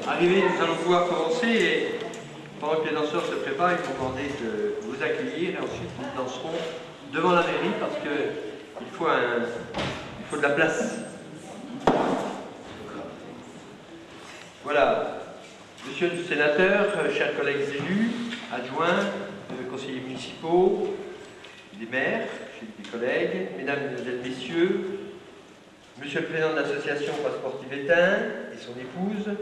Arrivé, nous allons pouvoir commencer et pendant que les danseurs se préparent, ils vont demander de vous accueillir et ensuite nous danserons devant la mairie parce qu'il faut de la place. Voilà. Monsieur le sénateur, chers collègues élus, adjoints, conseillers municipaux, des maires, des collègues, mesdames, mesdemoiselles, messieurs, monsieur le président de l'association Passeport tibétain et son épouse,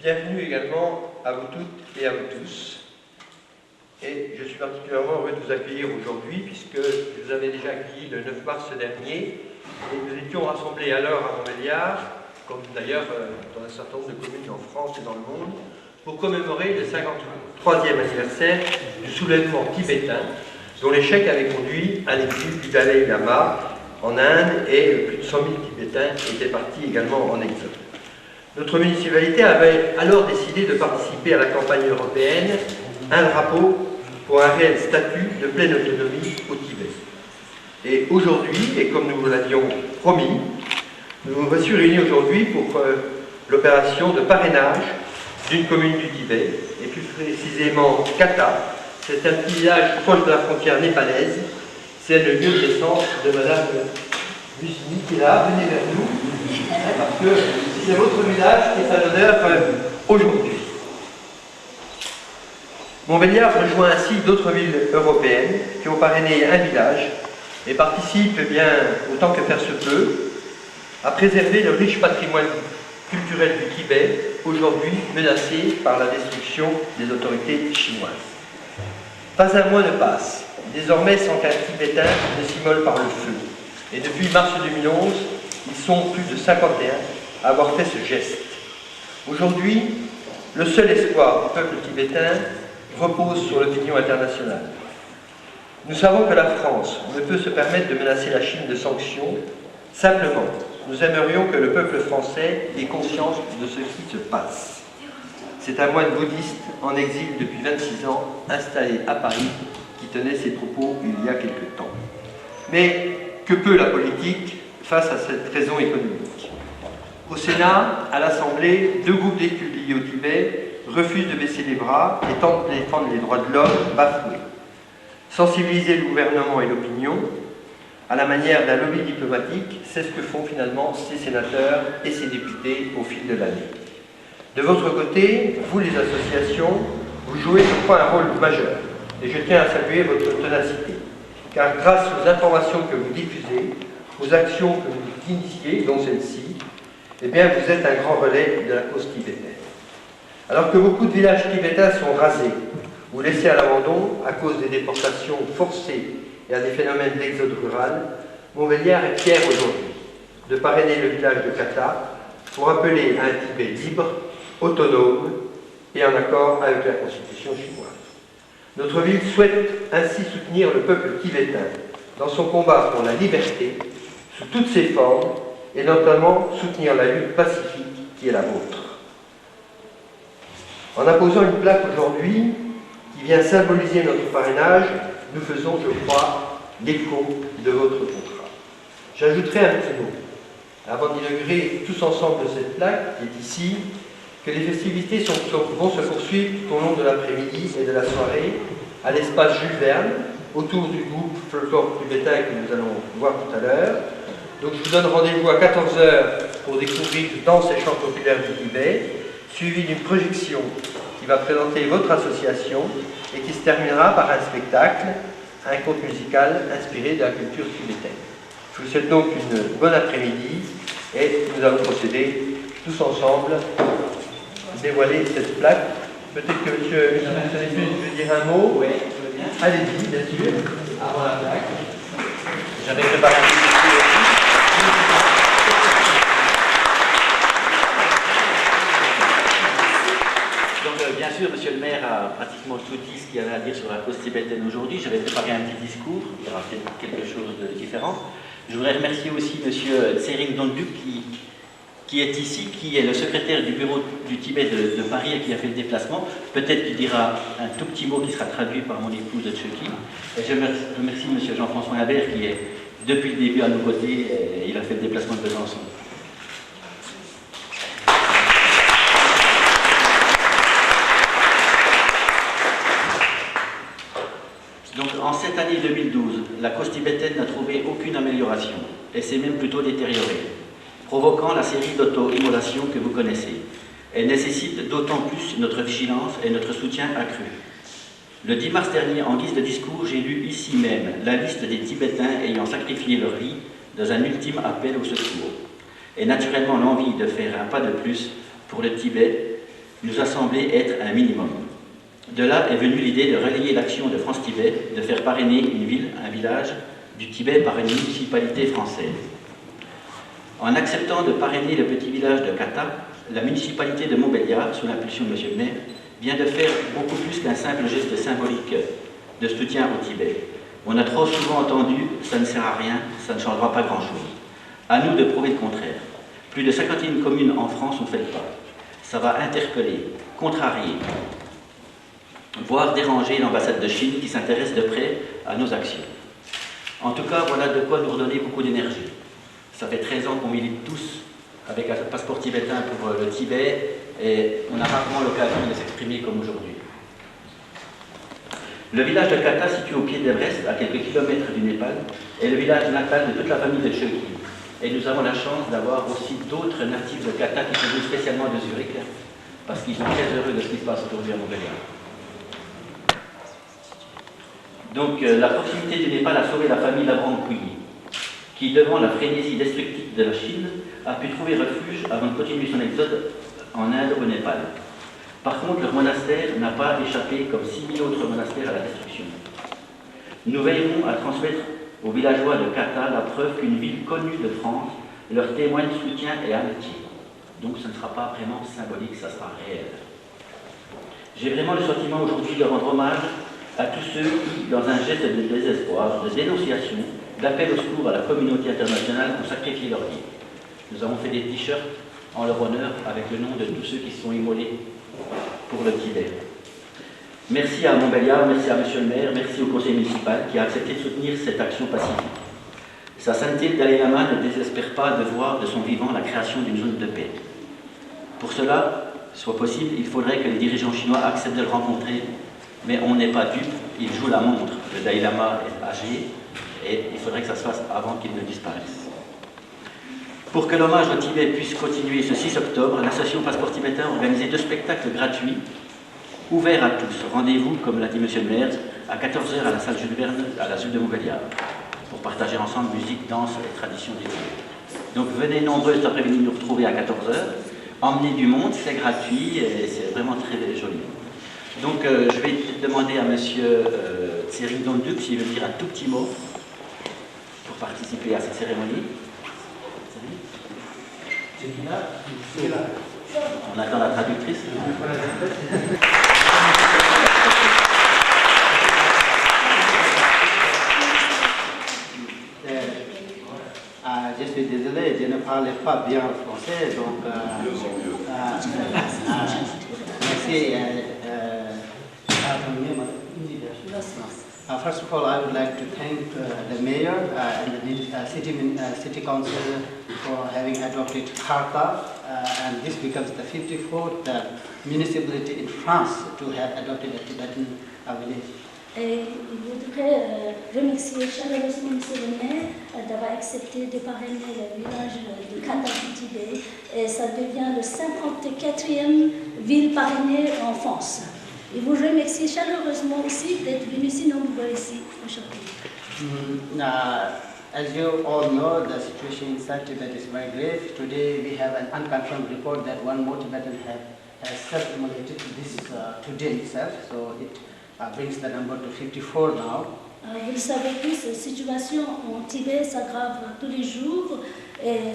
bienvenue également à vous toutes et à vous tous. Et je suis particulièrement heureux de vous accueillir aujourd'hui puisque je vous avais déjà accueilli le 9 mars dernier et nous étions rassemblés alors à Montbéliard, comme d'ailleurs dans un certain nombre de communes en France et dans le monde, pour commémorer le 53e anniversaire du soulèvement tibétain dont l'échec avait conduit à l'exil du Dalai Lama en Inde et plus de 100 000 Tibétains étaient partis également en exode. Notre municipalité avait alors décidé de participer à la campagne européenne Un drapeau pour un réel statut de pleine autonomie au Tibet. Et aujourd'hui, et comme nous vous l'avions promis, nous nous voici réunis aujourd'hui pour l'opération de parrainage d'une commune du Tibet, et plus précisément Kata. C'est un petit village proche de la frontière népalaise. C'est le lieu de naissance de Madame Lucini qui est là. Venez vers nous, parce que c'est votre village qui est à l'honneur aujourd'hui. Montbéliard rejoint ainsi d'autres villes européennes qui ont parrainé un village et participe, eh bien, autant que faire se peut, à préserver le riche patrimoine culturel du Tibet, aujourd'hui menacé par la destruction des autorités chinoises. Pas un mois ne passe, désormais sans qu'un Tibétain ne s'immole par le feu. Et depuis mars 2011, ils sont plus de 51 à avoir fait ce geste. Aujourd'hui, le seul espoir du peuple tibétain repose sur l'opinion internationale. Nous savons que la France ne peut se permettre de menacer la Chine de sanctions. Simplement, nous aimerions que le peuple français ait conscience de ce qui se passe. C'est un moine bouddhiste en exil depuis 26 ans, installé à Paris, qui tenait ces propos il y a quelque temps. Mais que peut la politique face à cette raison économique? Au Sénat, à l'Assemblée, deux groupes d'études liés au Tibet refusent de baisser les bras et tentent de défendre les droits de l'homme bafoués. Sensibiliser le gouvernement et l'opinion, à la manière d'un lobby diplomatique, c'est ce que font finalement ces sénateurs et ces députés au fil de l'année. De votre côté, vous les associations, vous jouez je crois un rôle majeur, et je tiens à saluer votre ténacité, car grâce aux informations que vous diffusez, aux actions que vous initiez, dont celle-ci, eh bien vous êtes un grand relais de la cause tibétaine. Alors que beaucoup de villages tibétains sont rasés ou laissés à l'abandon à cause des déportations forcées et à des phénomènes d'exode rural, Montbéliard est fier aujourd'hui de parrainer le village de Kata pour appeler à un Tibet libre, autonome et en accord avec la constitution chinoise. Notre ville souhaite ainsi soutenir le peuple tibétain dans son combat pour la liberté sous toutes ses formes et notamment soutenir la lutte pacifique qui est la vôtre. En apposant une plaque aujourd'hui qui vient symboliser notre parrainage, nous faisons, je crois, l'écho de votre contrat. J'ajouterai un petit mot, avant d'inaugurer tous ensemble cette plaque qui est ici, que les festivités vont se poursuivre tout au long de l'après-midi et de la soirée à l'espace Jules Verne, autour du groupe Folklore tibétain que nous allons voir tout à l'heure. Donc je vous donne rendez-vous à 14 h pour découvrir danse et chants populaires du Tibet, suivi d'une projection qui va présenter votre association et qui se terminera par un spectacle, un conte musical inspiré de la culture tibétaine. Je vous souhaite donc une bonne après-midi et nous allons procéder tous ensemble dévoiler cette plaque. Peut-être que monsieur veut dire un mot. Oui, je veux bien. Allez-y, bien sûr, avant la plaque. J'avais préparé un petit discours aussi. Donc, bien sûr, monsieur le maire a pratiquement tout dit ce qu'il y avait à dire sur la cause tibétaine aujourd'hui. J'avais préparé un petit discours, il y aura peut-être quelque chose de différent. Je voudrais remercier aussi monsieur Tsering Dongduk qui est ici, qui est le secrétaire du bureau du Tibet de Paris et qui a fait le déplacement. Peut-être qu'il dira un tout petit mot qui sera traduit par mon épouse de Tchéquie. Et je remercie M. Jean-François Imbert qui est depuis le début à nos côtés et il a fait le déplacement de Besançon. Donc en cette année 2012, la cause tibétaine n'a trouvé aucune amélioration et s'est même plutôt détériorée, provoquant la série d'auto-immolations que vous connaissez. Elle nécessite d'autant plus notre vigilance et notre soutien accru. Le 10 mars dernier, en guise de discours, j'ai lu ici même la liste des Tibétains ayant sacrifié leur vie dans un ultime appel au secours. Et naturellement, l'envie de faire un pas de plus pour le Tibet nous a semblé être un minimum. De là est venue l'idée de relayer l'action de France Tibet, de faire parrainer une ville, un village du Tibet par une municipalité française. En acceptant de parrainer le petit village de Kata, la municipalité de Montbéliard, sous l'impulsion de M. le maire, vient de faire beaucoup plus qu'un simple geste symbolique de soutien au Tibet. On a trop souvent entendu « ça ne sert à rien, ça ne changera pas grand-chose ». À nous de prouver le contraire. Plus de 51 communes en France ont fait le pas. Ça va interpeller, contrarier, voire déranger l'ambassade de Chine qui s'intéresse de près à nos actions. En tout cas, voilà de quoi nous redonner beaucoup d'énergie. Ça fait 13 ans qu'on milite tous avec un passeport tibétain pour le Tibet et on a rarement l'occasion de s'exprimer comme aujourd'hui. Le village de Kata, situé au pied d'Everest, à quelques kilomètres du Népal, est le village natal de toute la famille de Chökyi. Et nous avons la chance d'avoir aussi d'autres natifs de Kata qui sont venus spécialement de Zurich, parce qu'ils sont très heureux de ce qui se passe aujourd'hui à Montpellier. Donc la proximité du Népal a sauvé la famille Labrang-Pouilly, qui, devant la frénésie destructive de la Chine, a pu trouver refuge avant de continuer son exode en Inde au Népal. Par contre, leur monastère n'a pas échappé, comme 6000 autres monastères, à la destruction. Nous veillerons à transmettre aux villageois de Kata la preuve qu'une ville connue de France leur témoigne soutien et amitié. Donc ce ne sera pas vraiment symbolique, ça sera réel. J'ai vraiment le sentiment aujourd'hui de rendre hommage à tous ceux qui, dans un geste de désespoir, de dénonciation, d'appel au secours à la communauté internationale, ont sacrifié leur vie. Nous avons fait des t-shirts en leur honneur avec le nom de tous ceux qui se sont immolés pour le Tibet. Merci à Montbéliard, merci à Monsieur le maire, merci au conseil municipal qui a accepté de soutenir cette action pacifique. Sa sainteté, le Dalai Lama ne désespère pas de voir de son vivant la création d'une zone de paix. Pour cela, soit possible, il faudrait que les dirigeants chinois acceptent de le rencontrer, mais on n'est pas dupe, il joue la montre. Le Dalai Lama est âgé et il faudrait que ça se fasse avant qu'il ne disparaisse. Pour que l'hommage au Tibet puisse continuer ce 6 octobre, l'association Passeport Tibétain a organisé 2 spectacles gratuits, ouverts à tous. Rendez-vous, comme l'a dit Monsieur le maire, à 14h à la salle Jules Verne, à la Zulle de Montbéliard, pour partager ensemble musique, danse et traditions du Tibet. Donc venez nombreux cet après-midi nous retrouver à 14h. Emmenez du monde, c'est gratuit et c'est vraiment très joli. Donc je vais demander à Monsieur Tsering Donduk s'il veut dire un tout petit mot pour participer à cette cérémonie. On attend la traductrice. Je suis désolé, je ne parle pas bien français, donc merci. First of all, I would like to thank the mayor and the city council for having adopted Kharta, and this becomes the 54th municipality in France to have adopted a Tibetan village. Et je voudrais remercier chaleureusement M. le maire d'avoir accepté de parrainer le village de Kata du Tibet. Et ça devient le 54e ville parrainée en France. Et vous remercie chaleureusement aussi d'être venu si nombreux ici aujourd'hui. As you all know, the situation in South Tibet is very grave. Today we have an unconfirmed report that one more Tibetan has self-immolated today itself, so it brings the number to 54 now. Vous le savez tous, la situation en Tibet s'aggrave tous les jours, et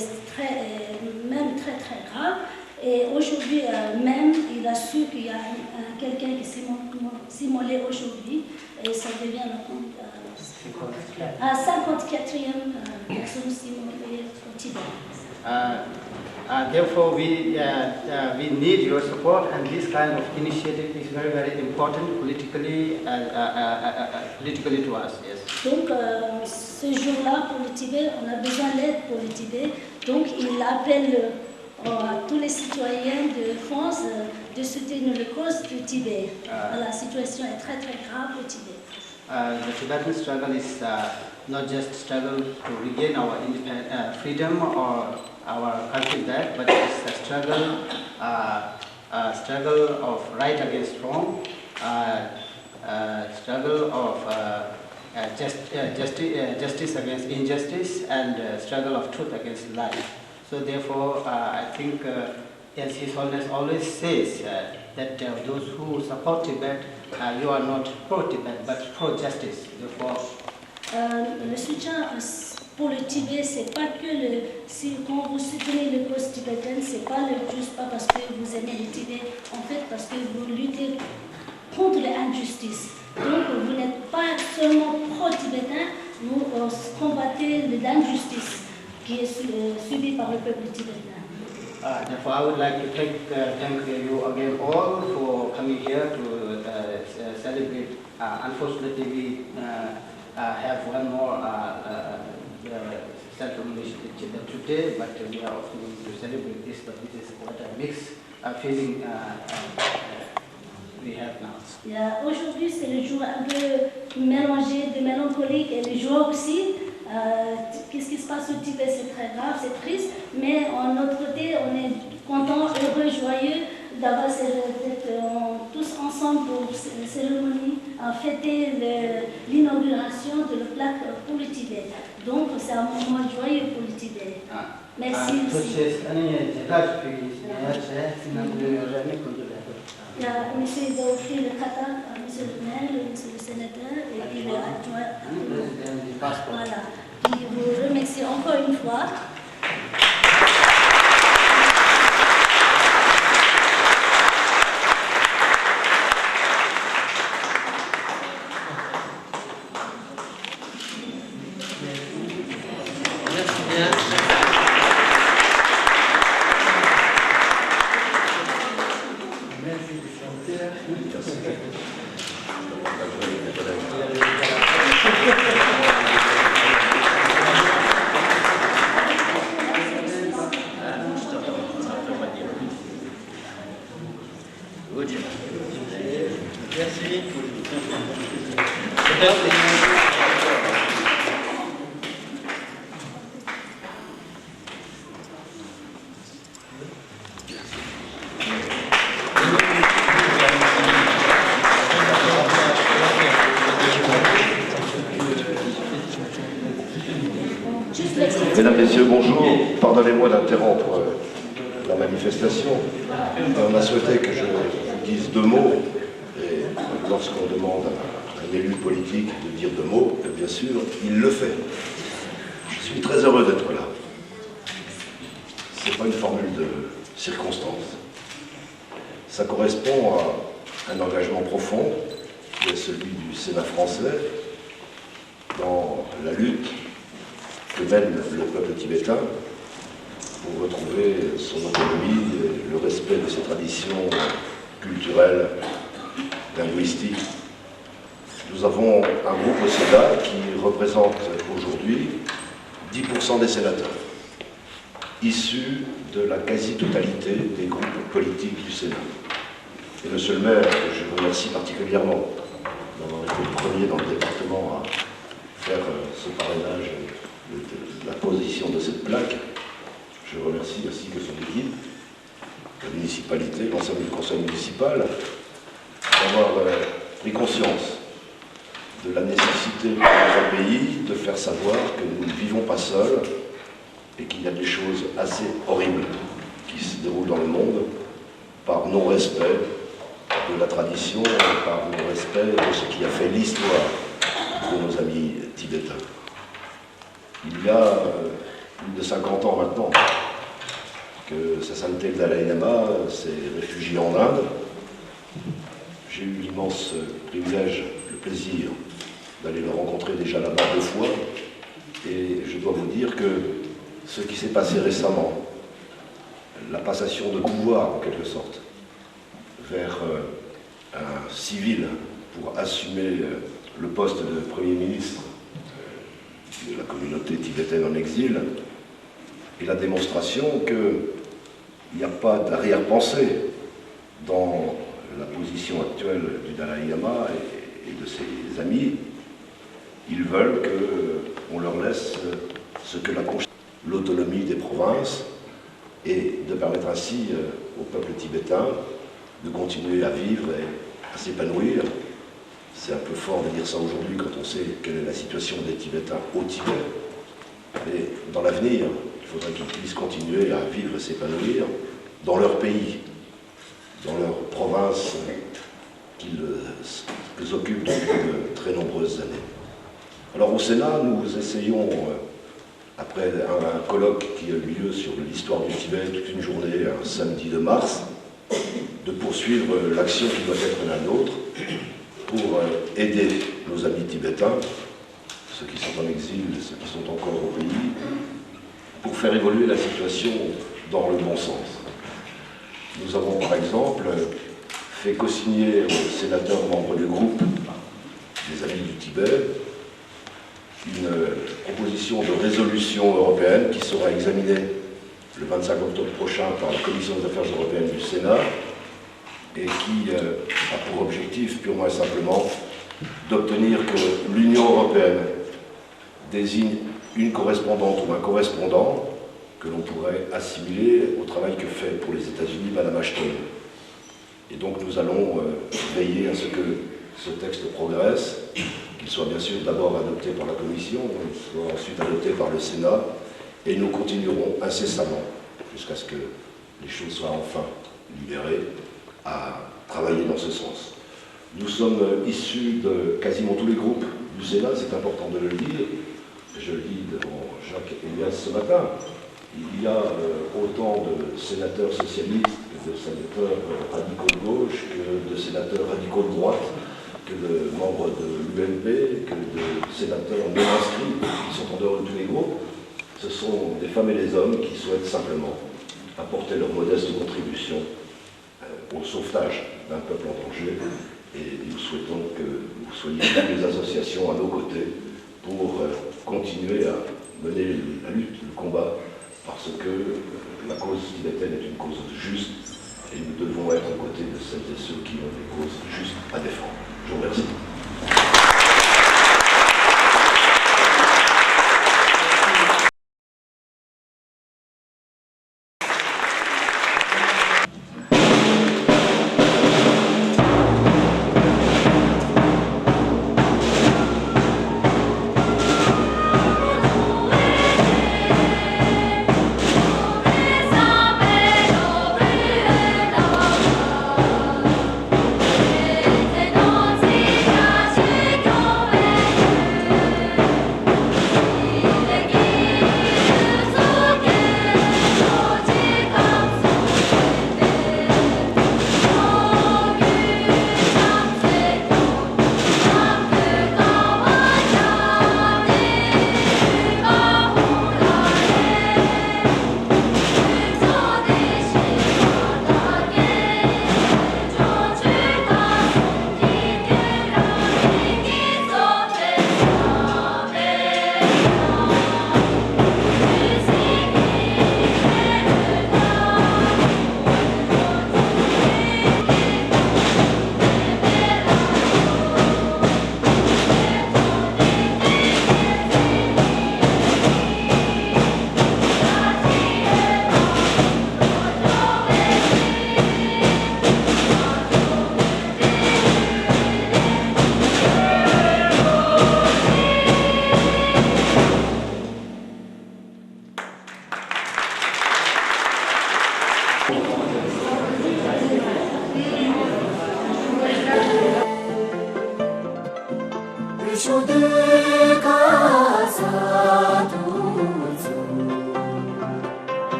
même très très grave. Et aujourd'hui même, il a su qu'il y a quelqu'un qui s'est immolé aujourd'hui, et ça devient la 54e personne immolée au Tibet. Therefore, we need your support, and this kind of initiative is very, very important politically to us. Yes. Donc, ce jour-là pour le Tibet, on a besoin d'aide pour le Tibet. Donc, il appelle à tous les citoyens de France de soutenir le cause du Tibet. La situation est très, très grave au Tibet. The Tibetan struggle is not just struggle to regain our freedom or our country back, but it's a struggle of right against wrong, struggle of justice against injustice, and struggle of truth against life. So therefore, I think, as His Holiness always says, that those who support Tibet, you are not pro-Tibet, but pro-justice. Therefore, le soutien pour le Tibet, c'est pas que quand vous soutenez le cause tibétaine, c'est pas juste pas parce que vous aimez le Tibet, en fait parce que vous luttez contre l'injustice. Donc vous n'êtes pas seulement pro-tibétain, vous combattez l'injustice qui est subie par le peuple tibétain. Therefore, I would like to thank you again all for coming here to celebrate. Unfortunately, have one more ceremony today, but we are also going to celebrate this, but this is what a mixed feeling we have now. Aujourd'hui, c'est le jour un peu mélangé de mélancolique et de joie aussi. Qu'est-ce qui se passe au Tibet, c'est très grave, c'est triste, mais en autre côté, on est content, heureux, joyeux d'avoir d'être tous ensemble pour cette cérémonie, à fêter l'inauguration de la plaque pour le Tibet. Donc, c'est un moment joyeux pour le Tibet. Merci aussi. Monsieur il va offrir le kata à monsieur le maire, monsieur le sénateur et puis le adjoint. Voilà. Je vous remercie encore une fois. Mesdames, Messieurs, bonjour. Pardonnez-moi d'interrompre la manifestation. On a souhaité que je vous dise deux mots. Et lorsqu'on demande à un élu politique de dire deux mots, bien sûr, il le fait. Je suis très heureux d'être là. Ce n'est pas une formule de circonstance. Ça correspond à un engagement profond, qui est celui du Sénat français, dans la lutte que mène le peuple tibétain pour retrouver son autonomie, le respect de ses traditions culturelles, linguistiques. Nous avons un groupe au Sénat qui représente aujourd'hui 10% des sénateurs, issus de la quasi-totalité des groupes politiques du Sénat. Et monsieur le maire, que je remercie particulièrement d'avoir été le premier dans le département à faire ce parrainage de la position de cette plaque. Je remercie ainsi que son équipe, la municipalité, l'ensemble du conseil municipal, d'avoir pris conscience de la nécessité pour notre pays de faire savoir que nous ne vivons pas seuls et qu'il y a des choses assez horribles qui se déroulent dans le monde par non-respect de la tradition, par non-respect de ce qui a fait l'histoire de nos amis tibétains. Il y a plus de 50 ans maintenant que Sa Sainteté le Dalai Lama s'est réfugié en Inde. J'ai eu l'immense privilège, le plaisir d'aller le rencontrer déjà là-bas 2 fois. Et je dois vous dire que ce qui s'est passé récemment, la passation de pouvoir en quelque sorte, vers un civil pour assumer le poste de Premier ministre de la communauté tibétaine en exil, est la démonstration qu'il n'y a pas d'arrière-pensée dans la position actuelle du Dalai Lama et de ses amis. Ils veulent qu'on leur laisse ce que la Constitution, l'autonomie des provinces, et de permettre ainsi au peuple tibétain de continuer à vivre et à s'épanouir. C'est un peu fort de dire ça aujourd'hui quand on sait quelle est la situation des Tibétains au Tibet. Mais dans l'avenir, il faudrait qu'ils puissent continuer à vivre et s'épanouir dans leur pays, dans leur province qu'ils occupent depuis de très nombreuses années. Alors au Sénat, nous essayons, après un colloque qui a eu lieu sur l'histoire du Tibet toute une journée, un samedi de mars, de poursuivre l'action qui doit être la nôtre pour aider nos amis tibétains, ceux qui sont en exil, ceux qui sont encore au pays, pour faire évoluer la situation dans le bon sens. Nous avons par exemple fait co-signer aux sénateurs membres du groupe des Amis du Tibet une proposition de résolution européenne qui sera examinée le 25 octobre prochain par la Commission des Affaires européennes du Sénat et qui a pour objectif purement et simplement d'obtenir que l'Union européenne désigne une correspondante ou un correspondant que l'on pourrait assimiler au travail que fait pour les États-Unis Madame Ashton. Et donc nous allons veiller à ce que ce texte progresse, qu'il soit bien sûr d'abord adopté par la Commission, soit ensuite adopté par le Sénat, et nous continuerons incessamment, jusqu'à ce que les choses soient enfin libérées, à travailler dans ce sens. Nous sommes issus de quasiment tous les groupes du Sénat, c'est important de le dire. Je le dis devant Jacques Elias ce matin. Il y a autant de sénateurs socialistes que de sénateurs radicaux de gauche, que de sénateurs radicaux de droite, que de membres de l'UMP, que de sénateurs non inscrits qui sont en dehors de tous les groupes. Ce sont des femmes et des hommes qui souhaitent simplement apporter leur modeste contribution au sauvetage d'un peuple en danger. Et nous souhaitons que vous soyez toutes les associations à nos côtés pour continuer à mener la lutte, le combat, parce que la cause tibétaine est une cause juste et nous devons être aux côtés de celles et ceux qui ont des causes justes à défendre. Je vous remercie.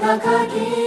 Takagi